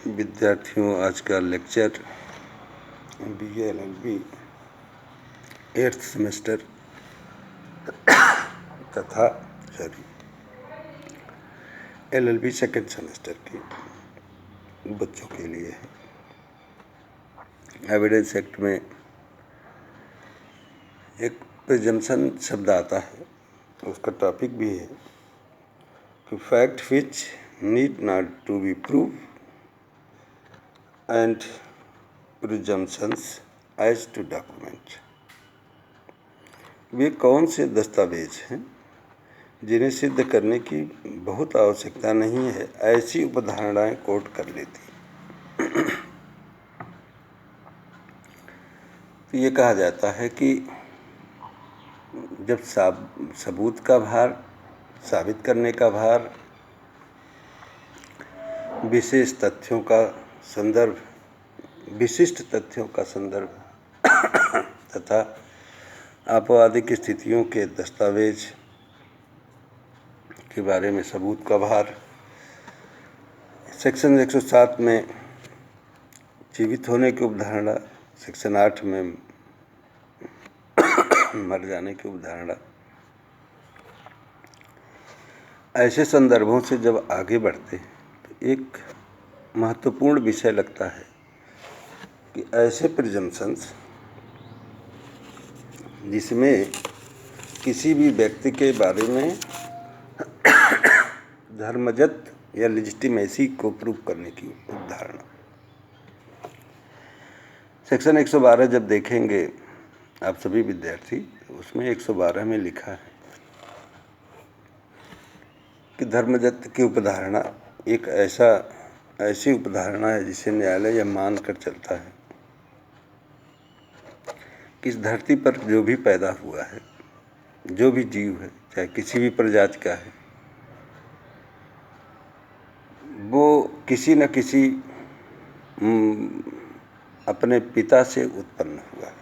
विद्यार्थियों, आज का lecture BA LLB 8th semester तथा LLB 2nd सेमेस्टर के बच्चों के लिए है। एविडेंस एक्ट में एक प्रिजम्पशन शब्द आता है, उसका टॉपिक भी है कि fact which need not to be prove and presumptions as to document. वे कौन से दस्तावेज हैं जिन्हें सिद्ध करने की बहुत आवश्यकता नहीं है, ऐसी उपधारणाएं कोर्ट कर लेती। तो ये कहा जाता है कि जब सबूत का भार, साबित करने का भार, विशिष्ट तथ्यों का संदर्भ तथा आपवादिक स्थितियों के दस्तावेज के बारे में सबूत का भार, सेक्शन 107 में जीवित होने की उपधारणा, सेक्शन 8 में मर जाने की उपधारणा, ऐसे संदर्भों से जब आगे बढ़ते हैं तो एक महत्वपूर्ण विषय लगता है कि ऐसे प्रिजम्पशंस जिसमें किसी भी व्यक्ति के बारे में धर्मजत या लेजिटिमेसी को प्रूव करने की उपधारणा। सेक्शन 112 जब देखेंगे आप सभी विद्यार्थी, उसमें 112 में लिखा है कि धर्मजत की उपधारणा एक ऐसी उपधारणा है जिसे न्यायालय यह मान कर चलता है कि इस धरती पर जो भी पैदा हुआ है, जो भी जीव है, चाहे किसी भी प्रजाति का है, वो किसी न किसी अपने पिता से उत्पन्न हुआ है।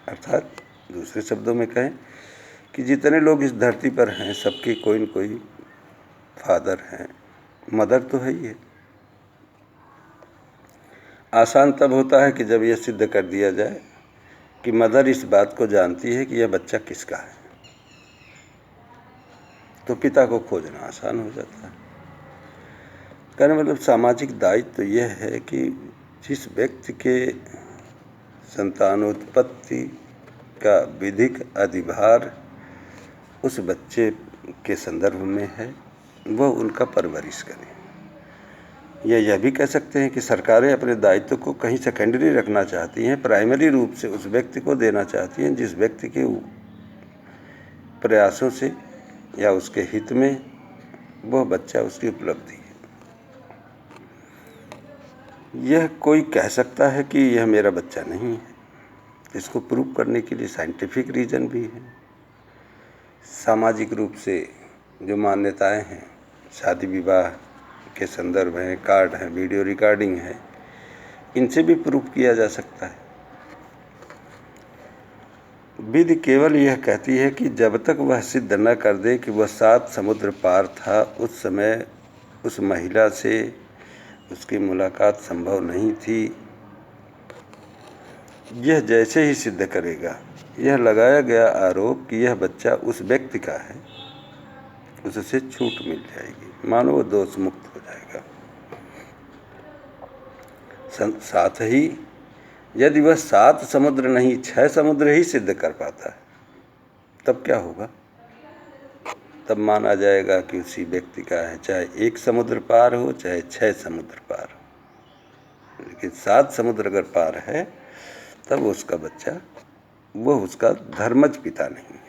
अर्थात दूसरे शब्दों में कहें कि जितने लोग इस धरती पर हैं, सबके कोई न कोई फादर हैं, मदर तो है ही है। आसान तब होता है कि जब यह सिद्ध कर दिया जाए कि मदर इस बात को जानती है कि यह बच्चा किसका है, तो पिता को खोजना आसान हो जाता है। कहने मतलब सामाजिक दायित्व तो यह है कि जिस व्यक्ति के संतानोत्पत्ति का विधिक अधिभार उस बच्चे के संदर्भ में है, वह उनका परवरिश करे। यह भी कह सकते हैं कि सरकारें अपने दायित्व को कहीं सेकेंडरी रखना चाहती हैं, प्राइमरी रूप से उस व्यक्ति को देना चाहती हैं जिस व्यक्ति के प्रयासों से या उसके हित में वह बच्चा उसकी उपलब्धि है। यह कोई कह सकता है कि यह मेरा बच्चा नहीं है, इसको प्रूव करने के लिए साइंटिफिक रीज़न भी है। सामाजिक रूप से जो मान्यताएं हैं, शादी विवाह के संदर्भ हैं, कार्ड हैं, वीडियो रिकॉर्डिंग है, इनसे भी प्रूव किया जा सकता है। विधि केवल यह कहती है कि जब तक वह सिद्ध न कर दे कि वह 7 समुद्र पार था, उस समय उस महिला से उसकी मुलाकात संभव नहीं थी, यह जैसे ही सिद्ध करेगा, यह लगाया गया आरोप कि यह बच्चा उस व्यक्ति का है, उससे छूट मिल जाएगी, मानो वो दोष मुक्त हो जाएगा। साथ ही यदि वह 7 समुद्र नहीं 6 समुद्र ही सिद्ध कर पाता है, तब क्या होगा? तब माना जाएगा कि उसी व्यक्ति का है, चाहे 1 समुद्र पार हो, चाहे 6 समुद्र पार हो। लेकिन 7 समुद्र अगर पार है, तब उसका बच्चा, वह उसका धर्मज पिता नहीं है।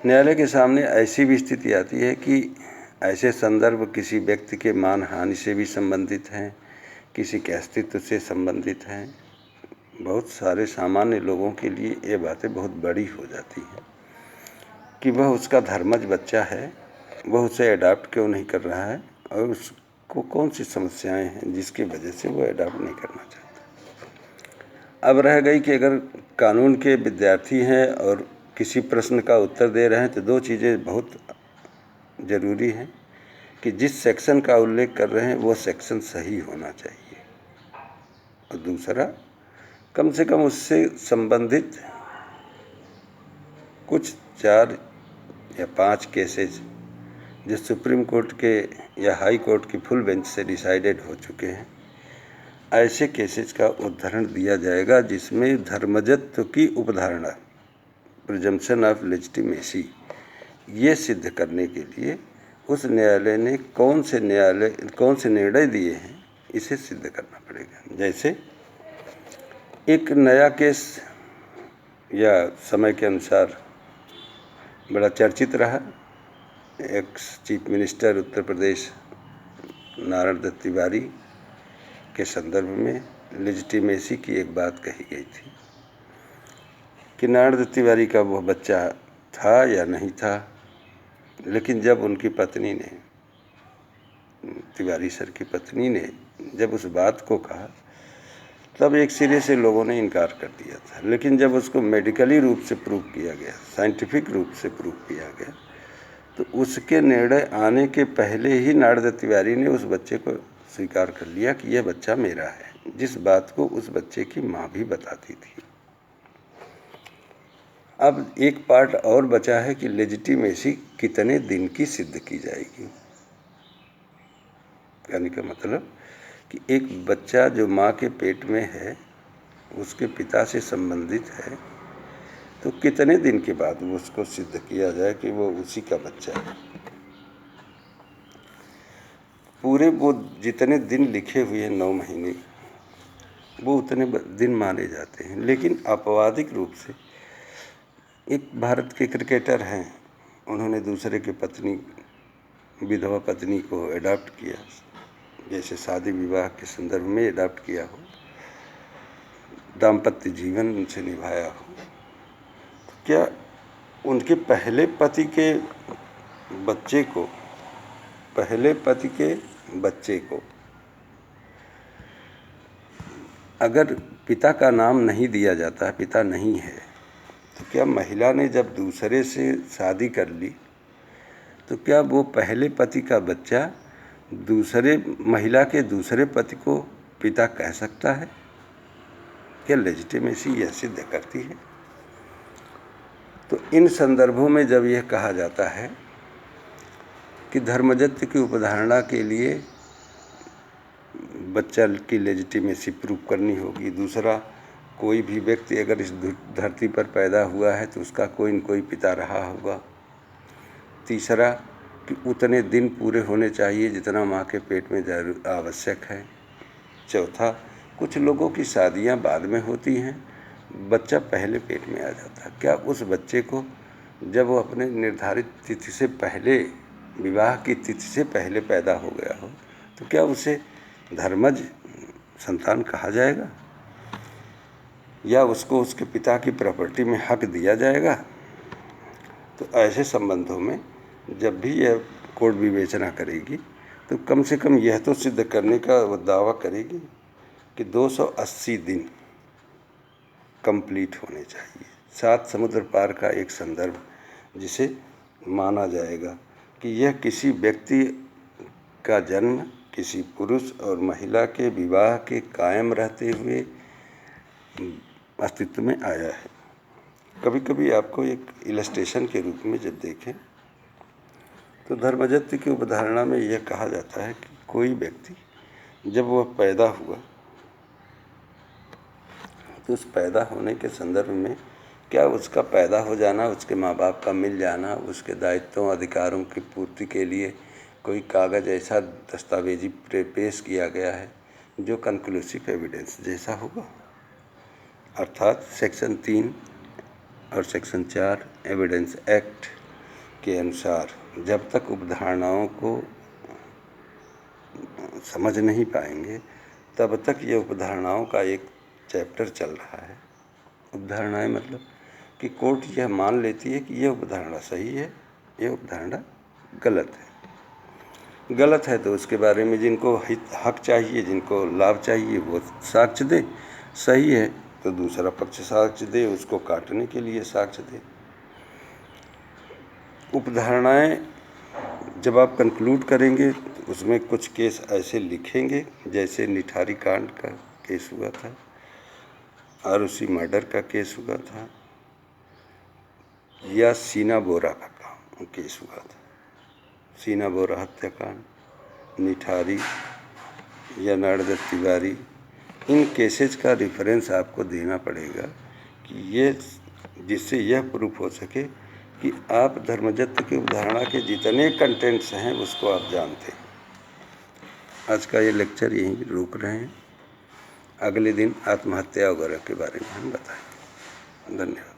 न्यायालय के सामने ऐसी भी स्थिति आती है कि ऐसे संदर्भ किसी व्यक्ति के मान हानि से भी संबंधित हैं, किसी के अस्तित्व से संबंधित हैं। बहुत सारे सामान्य लोगों के लिए ये बातें बहुत बड़ी हो जाती हैं कि वह उसका धर्मज बच्चा है, वह उसे अडॉप्ट क्यों नहीं कर रहा है और उसको कौन सी समस्याएं हैं जिसकी वजह से वह अडॉप्ट नहीं करना चाहता। अब रह गई कि अगर कानून के विद्यार्थी हैं और किसी प्रश्न का उत्तर दे रहे हैं, तो 2 चीज़ें बहुत ज़रूरी हैं कि जिस सेक्शन का उल्लेख कर रहे हैं वो सेक्शन सही होना चाहिए, और दूसरा कम से कम उससे संबंधित कुछ 4 या 5 केसेज जो सुप्रीम कोर्ट के या हाई कोर्ट की फुल बेंच से डिसाइडेड हो चुके हैं, ऐसे केसेज का उदाहरण दिया जाएगा जिसमें धर्मजत्व की उपधारणा, प्रिजम्पशन ऑफ लेजिटिमेसी, ये सिद्ध करने के लिए उस न्यायालय ने कौन से निर्णय दिए हैं, इसे सिद्ध करना पड़ेगा। जैसे एक नया केस या समय के अनुसार बड़ा चर्चित रहा, ex chief minister Uttar Pradesh Narayan Dutt Tiwari के संदर्भ में लेजिटिमेसी की एक बात कही गई थी कि नारायण दत्त तिवारी का वह बच्चा था या नहीं था, लेकिन जब उनकी पत्नी ने, तिवारी सर की पत्नी ने जब उस बात को कहा, तब एक सिरे से लोगों ने इनकार कर दिया था। लेकिन जब उसको मेडिकली रूप से प्रूव किया गया, साइंटिफिक रूप से प्रूव किया गया, तो उसके निर्णय आने के पहले ही नारायण दत्त तिवारी ने उस बच्चे को स्वीकार कर लिया कि यह बच्चा मेरा है, जिस बात को उस बच्चे की माँ भी बताती थी। अब एक पार्ट और बचा है कि लेजिटिमेसी कितने दिन की सिद्ध की जाएगी। कहने का मतलब कि एक बच्चा जो माँ के पेट में है, उसके पिता से संबंधित है, तो कितने दिन के बाद उसको सिद्ध किया जाए कि वो उसी का बच्चा है। पूरे वो जितने दिन लिखे हुए हैं 9 महीने, वो उतने दिन माने जाते हैं। लेकिन आपवादिक रूप से एक भारत के क्रिकेटर हैं, उन्होंने दूसरे की पत्नी, विधवा पत्नी को अडॉप्ट किया, जैसे शादी विवाह के संदर्भ में अडॉप्ट किया हो, दाम्पत्य जीवन उनसे निभाया हो, तो क्या उनके पहले पति के बच्चे को अगर पिता का नाम नहीं दिया जाता, पिता नहीं है, तो क्या महिला ने जब दूसरे से शादी कर ली, तो क्या वो पहले पति का बच्चा महिला के दूसरे पति को पिता कह सकता है? क्या लेजिटिमेसी यह सिद्ध करती है? तो इन संदर्भों में जब यह कहा जाता है कि धर्मजत्व की उपधारणा के लिए बच्चा की लेजिटिमेसी प्रूव करनी होगी, दूसरा कोई भी व्यक्ति अगर इस धरती पर पैदा हुआ है तो उसका कोई न कोई पिता रहा होगा, तीसरा कि उतने दिन पूरे होने चाहिए जितना माँ के पेट में आवश्यक है, चौथा कुछ लोगों की शादियाँ बाद में होती हैं, बच्चा पहले पेट में आ जाता है। क्या उस बच्चे को जब वो अपने निर्धारित तिथि से पहले, विवाह की तिथि से पहले पैदा हो गया हो, तो क्या उसे धर्मज संतान कहा जाएगा, या उसको उसके पिता की प्रॉपर्टी में हक दिया जाएगा? तो ऐसे संबंधों में जब भी यह कोर्ट विवेचना करेगी तो कम से कम यह तो सिद्ध करने का दावा करेगी कि 280 दिन कंप्लीट होने चाहिए। 7 समुद्र पार का एक संदर्भ जिसे माना जाएगा कि यह किसी व्यक्ति का जन्म किसी पुरुष और महिला के विवाह के कायम रहते हुए अस्तित्व में आया है। कभी कभी आपको एक इलस्ट्रेशन के रूप में जब देखें तो धर्मजत्व की उपधारणा में यह कहा जाता है कि कोई व्यक्ति जब वह पैदा हुआ तो उस पैदा होने के संदर्भ में क्या उसका पैदा हो जाना, उसके माँ बाप का मिल जाना, उसके दायित्वों अधिकारों की पूर्ति के लिए कोई कागज़ ऐसा दस्तावेजी पेश किया गया है जो कंक्लूसिव एविडेंस जैसा होगा। अर्थात सेक्शन 3 और सेक्शन 4 एविडेंस एक्ट के अनुसार जब तक उपधारणाओं को समझ नहीं पाएंगे तब तक ये उपधारणाओं का एक चैप्टर चल रहा है। उपधारणाएं मतलब कि कोर्ट यह मान लेती है कि यह उपधारणा सही है, यह उपधारणा गलत है तो उसके बारे में जिनको हक चाहिए, जिनको लाभ चाहिए, वो साक्ष्य दे, सही है तो दूसरा पक्ष साक्ष्य दे, उसको काटने के लिए साक्ष्य दे। उपधारणाएं जब आप कंक्लूड करेंगे तो उसमें कुछ केस ऐसे लिखेंगे जैसे निठारी कांड का केस हुआ था और उसी मर्डर का केस हुआ था या सीना बोरा का केस हुआ था। सीना बोरा हत्याकांड, निठारी या नर्मदा तिवारी, इन केसेस का रेफरेंस आपको देना पड़ेगा कि ये, जिससे यह प्रूफ हो सके कि आप धर्मजत्व की उदाहरणा के जितने कंटेंट्स हैं उसको आप जानते हैं। आज का ये लेक्चर यहीं रोक रहे हैं। अगले दिन आत्महत्या वगैरह के बारे में हम बताएंगे। धन्यवाद।